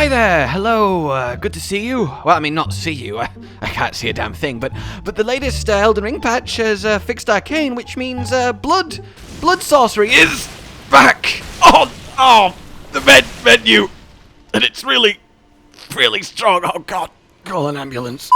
Hi there, hello, good to see you. Well, I mean, not see you, I can't see a damn thing, but the latest Elden Ring patch has fixed Arcane, which means blood sorcery is back! Oh, the menu! And it's really strong, oh god, call an ambulance.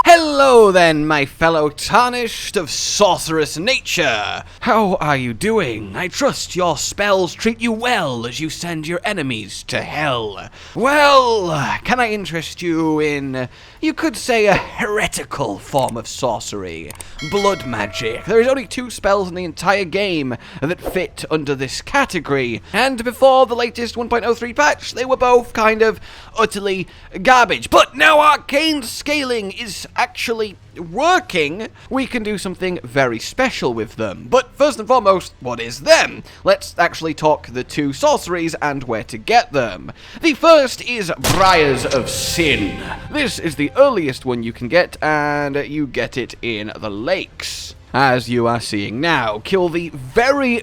Hello then, my fellow tarnished of sorcerous nature. How are you doing? I trust your spells treat you well as you send your enemies to hell. Well, can I interest you in, you could say, a heretical form of sorcery? Blood magic. There is only 2 spells in the entire game that fit under this category, and before the latest 1.03 patch, they were both kind of utterly garbage. But now Arcane scaling is actually working, we can do something very special with them. But first and foremost, what is them? Let's actually talk the 2 sorceries and where to get them. The first is Briars of Sin. This is the earliest one you can get, and you get it in the lakes, as you are seeing now. Kill the very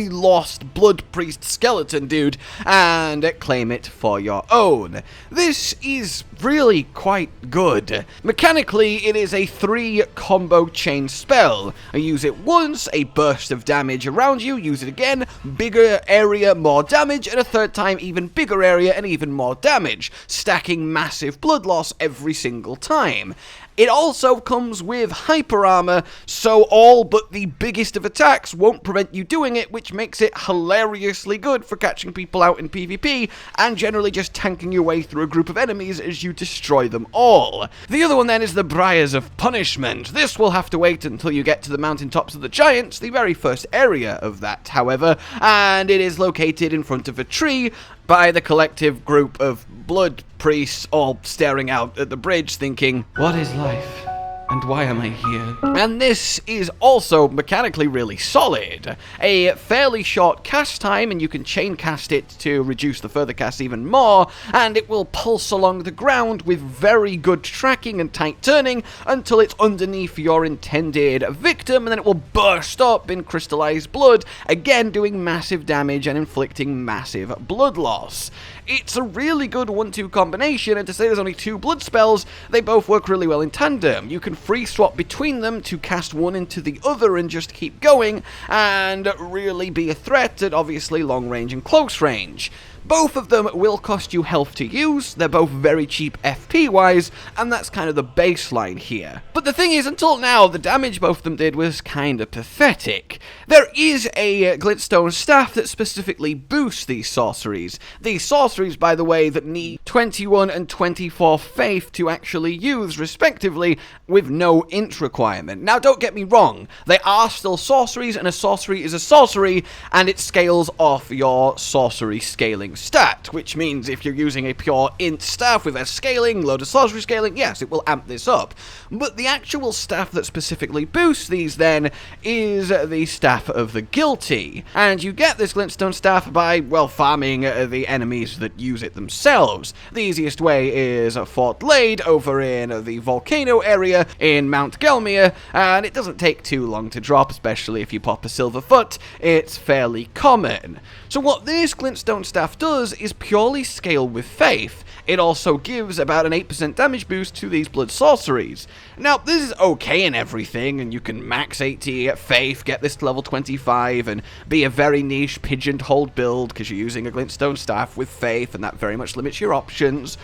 lost blood priest skeleton dude and claim it for your own. This is really quite good. Mechanically, it is a 3 combo chain spell. Use it once, a burst of damage around you, use it again, bigger area, more damage, and a third time, even bigger area and even more damage, stacking massive blood loss every single time. It also comes with hyper armor, so all but the biggest of attacks won't prevent you doing it, which makes it hilariously good for catching people out in PvP, and generally just tanking your way through a group of enemies as you destroy them all. The other one then is the Briars of Punishment. This will have to wait until you get to the mountaintops of the Giants, the very first area of that, however, and it is located in front of a tree by the collective group of blood priests all staring out at the bridge thinking, what is life? And why am I here? And this is also mechanically really solid. A fairly short cast time, and you can chain cast it to reduce the further cast even more, and it will pulse along the ground with very good tracking and tight turning until it's underneath your intended victim, and then it will burst up in crystallized blood, again doing massive damage and inflicting massive blood loss. It's a really good 1-2 combination, and to say there's only 2 blood spells, they both work really well in tandem. You can free swap between them to cast one into the other and just keep going, and really be a threat at obviously long range and close range. Both of them will cost you health to use, they're both very cheap FP-wise, and that's kind of the baseline here. But the thing is, until now, the damage both of them did was kind of pathetic. There is a glintstone staff that specifically boosts these sorceries. These sorceries, by the way, that need 21 and 24 faith to actually use, respectively, with no int requirement. Now, don't get me wrong, they are still sorceries, and a sorcery is a sorcery, and it scales off your sorcery scaling stat, which means if you're using a pure int staff with a scaling, load of sorcery scaling, yes, it will amp this up. But the actual staff that specifically boosts these then is the Staff of the Guilty, and you get this glintstone staff by, well, farming the enemies that use it themselves. The easiest way is Fort Lade over in the volcano area in Mount Gelmir, and it doesn't take too long to drop, especially if you pop a silver foot. It's fairly common. So what this glintstone staff does is purely scale with faith. It also gives about an 8% damage boost to these blood sorceries. Now, this is okay and everything, and you can max 80 at faith, get this to level 25, and be a very niche pigeonholed build because you're using a glintstone staff with faith, and that very much limits your options.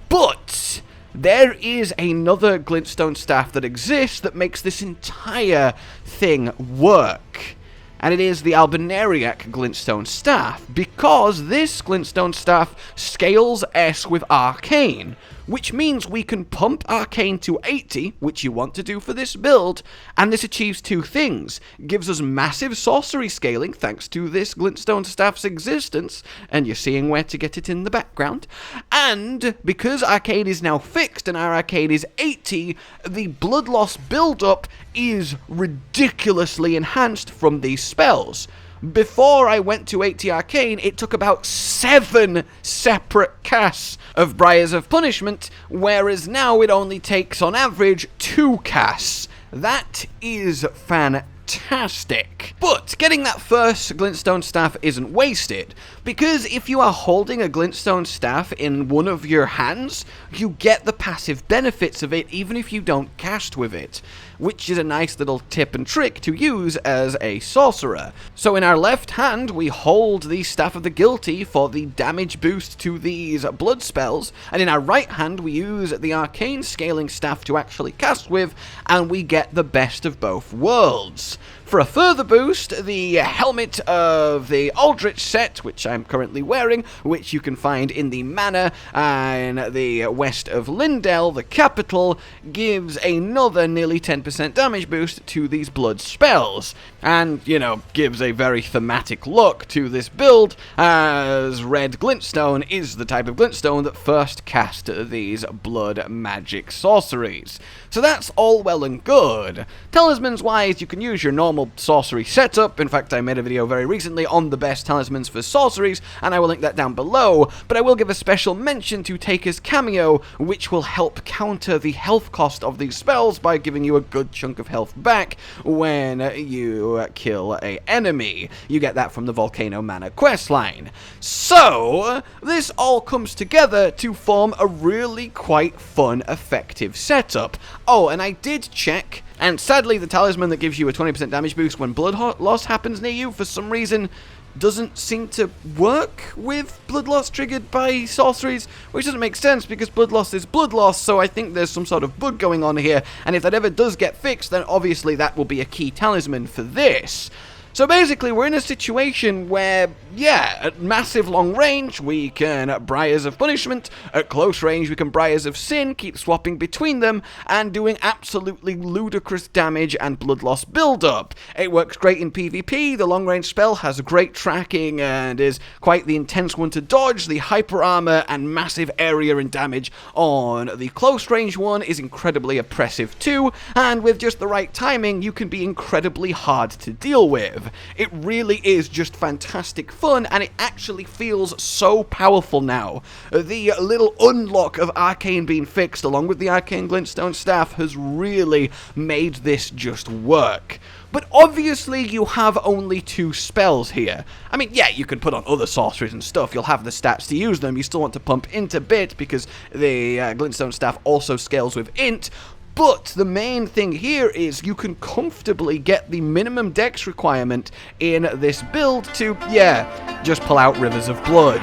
But there is another glintstone staff that exists that makes this entire thing work. And it is the Albinauric Glintstone Staff, because this Glintstone Staff scales S with Arcane, which means we can pump Arcane to 80, which you want to do for this build, and this achieves 2 things. Gives us massive sorcery scaling thanks to this Glintstone Staff's existence, and you're seeing where to get it in the background, and because Arcane is now fixed and our Arcane is 80, the blood loss build-up is ridiculously enhanced from these spells. Before I went to 80 Arcane, it took about 7 separate casts of Briars of Punishment, whereas now it only takes, on average, 2 casts. That is fantastic. fantastic. But getting that first glintstone staff isn't wasted, because if you are holding a glintstone staff in one of your hands, you get the passive benefits of it even if you don't cast with it, which is a nice little tip and trick to use as a sorcerer. So in our left hand, we hold the Staff of the Guilty for the damage boost to these blood spells, and in our right hand, we use the Arcane Scaling Staff to actually cast with, and we get the best of both worlds. For a further boost, the Helmet of the Aldrich set, which I'm currently wearing, which you can find in the Manor in the west of Lindell, the capital, gives another nearly 10% damage boost to these blood spells. And, you know, gives a very thematic look to this build, as red glintstone is the type of glintstone that first cast these blood magic sorceries. So that's all well and good. Talismans-wise, you can use your normal sorcery setup. In fact, I made a video very recently on the best talismans for sorceries, and I will link that down below, but I will give a special mention to Taker's Cameo, which will help counter the health cost of these spells by giving you a good chunk of health back when you kill an enemy. You get that from the Volcano Manor questline. So, this all comes together to form a really quite fun, effective setup. Oh, and I did check, and sadly the talisman that gives you a 20% damage boost when blood loss happens near you, for some reason, doesn't seem to work with blood loss triggered by sorceries, which doesn't make sense because blood loss is blood loss, so I think there's some sort of bug going on here, and if that ever does get fixed, then obviously that will be a key talisman for this. So basically, we're in a situation where, yeah, at massive long range, we can Briars of Punishment. At close range, we can Briars of Sin, keep swapping between them, and doing absolutely ludicrous damage and blood loss build-up. It works great in PvP. The long-range spell has great tracking and is quite the intense one to dodge. The hyper armor and massive area and damage on the close range one is incredibly oppressive too, and with just the right timing, you can be incredibly hard to deal with. It really is just fantastic fun, and it actually feels so powerful now. The little unlock of Arcane being fixed, along with the Arcane Glintstone Staff, has really made this just work. But obviously you have only 2 spells here. I mean, yeah, you can put on other sorceries and stuff, you'll have the stats to use them, you still want to pump Int a bit, because the Glintstone Staff also scales with Int. But the main thing here is you can comfortably get the minimum dex requirement in this build to, yeah, just pull out rivers of blood.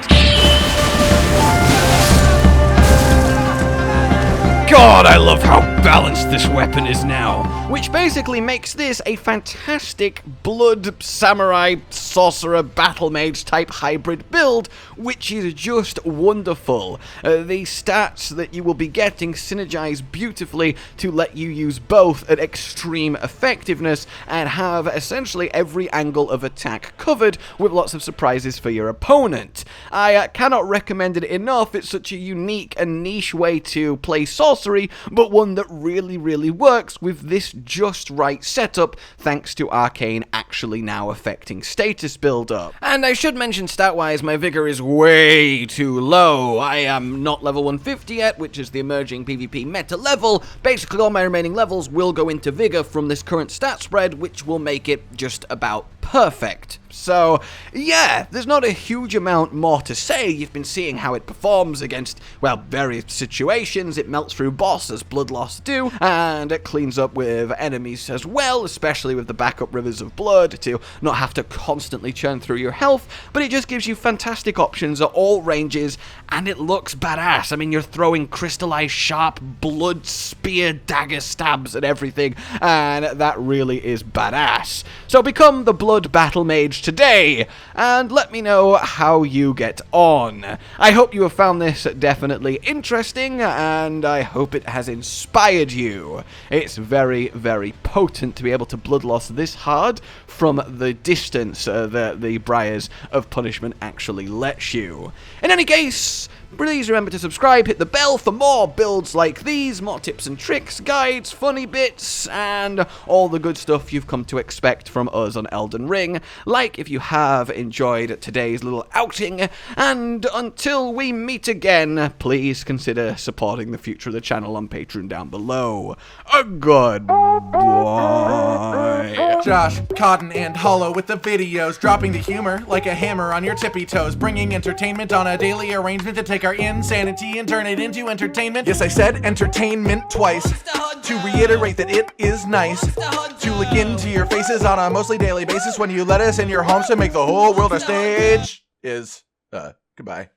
God, I love how balanced this weapon is now. Which basically makes this a fantastic blood samurai sorcerer battle mage type hybrid build, which is just wonderful. The stats that you will be getting synergize beautifully to let you use both at extreme effectiveness and have essentially every angle of attack covered with lots of surprises for your opponent. I cannot recommend it enough. It's such a unique and niche way to play sorcery, but one that really, really works with this just right setup, thanks to Arcane actually now affecting status build-up. And I should mention stat-wise, my vigor is way too low. I am not level 150 yet, which is the emerging PvP meta level. Basically, all my remaining levels will go into vigor from this current stat spread, which will make it just about perfect. So, yeah, there's not a huge amount more to say. You've been seeing how it performs against, well, various situations. It melts through boss, as blood loss do, and it cleans up with enemies as well, especially with the backup rivers of blood to not have to constantly churn through your health, but it just gives you fantastic options at all ranges, and it looks badass. I mean, you're throwing crystallized sharp blood spear dagger stabs at everything, and that really is badass. So become the blood battle mage today, and let me know how you get on. I hope you have found this definitely interesting, and I hope it has inspired you. It's very, very potent to be able to blood loss this hard from the distance that the Briars of Punishment actually lets you. In any case, Please remember to subscribe, hit the bell for more builds like these, more tips and tricks, guides, funny bits, and all the good stuff you've come to expect from us on Elden Ring. Like if you have enjoyed today's little outing, and until we meet again, please consider supporting the future of the channel on Patreon down below. Goodbye. Josh, Cotton, and Hollow with the videos, dropping the humor like a hammer on your tippy toes, bringing entertainment on a daily arrangement to take our insanity and turn it into entertainment. Yes, I said entertainment twice, to reiterate that it is nice to look into your faces on a mostly daily basis when you let us in your homes to make the whole world a stage. Goodbye.